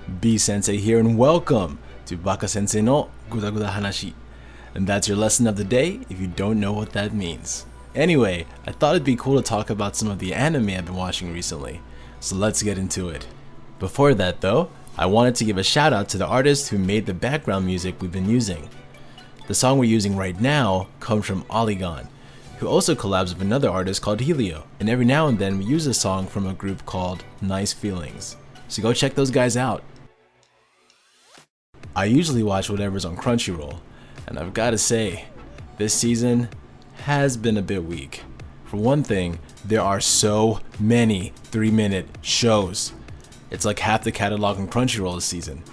B Sensei here, and welcome to Baka Sensei no Guda Guda Hanashi. And that's your lesson of the day if you don't know what that means. Anyway, I thought it'd be cool to talk about some of the anime I've been watching recently, so let's get into it. Before that though, I wanted to give a shout out to the artist who made the background music we've been using. The song we're using right now comes from Oligon, who also collabs with another artist called Helio, and every now and then we use a song from a group called Nice Feelings. So go check those guys out. I usually watch whatever's on Crunchyroll, and I've gotta say, this season has been a bit weak. For one thing, there are so many 3-minute shows. It's like half the catalog on Crunchyroll this season.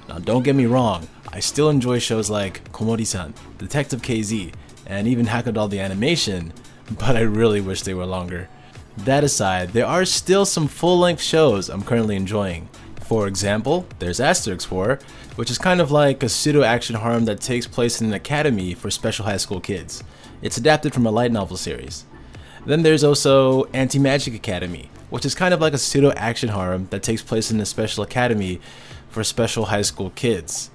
Now don't get me wrong, I still enjoy shows like Komori-san, Detective KZ, and even Hackadol the animation, but I really wish they were longer. That aside, there are still some full-length shows I'm currently enjoying. For example, there's Asterix 4, which is kind of like a pseudo-action harem that takes place in an academy for special high school kids. It's adapted from a light novel series. Then there's also Anti-Magic Academy, which is kind of like a pseudo-action harem that takes place in a special academy for special high school kids.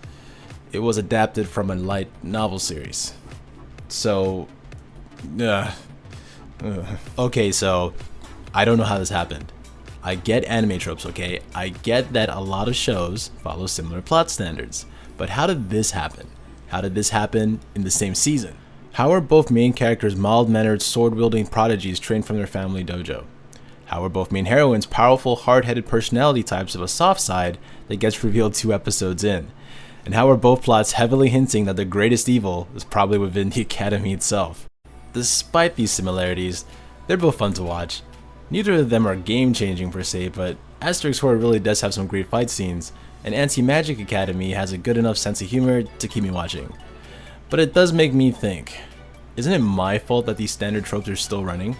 It was adapted from a light novel series. So, okay, so I don't know how this happened. I get anime tropes, okay? I get that a lot of shows follow similar plot standards. But how did this happen? How did this happen in the same season? How are both main characters mild-mannered, sword-wielding prodigies trained from their family dojo? How are both main heroines powerful, hard-headed personality types of a soft side that gets revealed 2 episodes in? And how are both plots heavily hinting that the greatest evil is probably within the academy itself? Despite these similarities, they're both fun to watch. Neither of them are game-changing per se, but Asterix 4 really does have some great fight scenes, and Anti-Magic Academy has a good enough sense of humor to keep me watching. But it does make me think, isn't it my fault that these standard tropes are still running?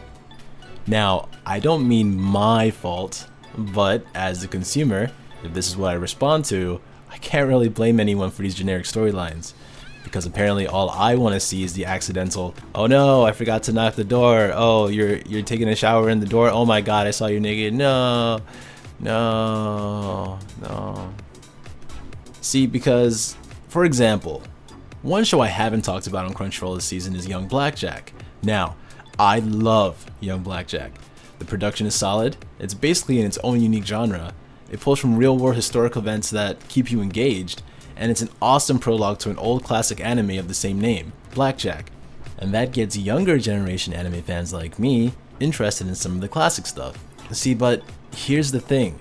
Now, I don't mean my fault, but as the consumer, if this is what I respond to, I can't really blame anyone for these generic storylines. Because apparently all I want to see is the accidental, oh no, I forgot to knock the door, oh, you're taking a shower in the door, oh my god, I saw you naked, no. See, because, for example, one show I haven't talked about on Crunchyroll this season is Young Blackjack. Now, I love Young Blackjack. The production is solid, it's basically in its own unique genre, it pulls from real-world historical events that keep you engaged, and it's an awesome prologue to an old classic anime of the same name, Blackjack. And that gets younger generation anime fans like me interested in some of the classic stuff. See, but here's the thing.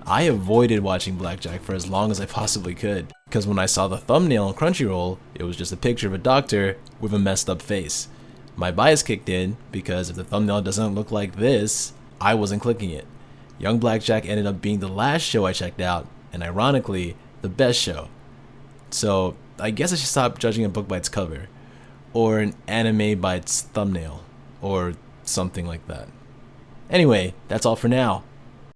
I avoided watching Blackjack for as long as I possibly could, because when I saw the thumbnail on Crunchyroll, it was just a picture of a doctor with a messed up face. My bias kicked in, because if the thumbnail doesn't look like this, I wasn't clicking it. Young Blackjack ended up being the last show I checked out, and ironically, the best show. So, I guess I should stop judging a book by its cover, or an anime by its thumbnail, or something like that. Anyway, that's all for now.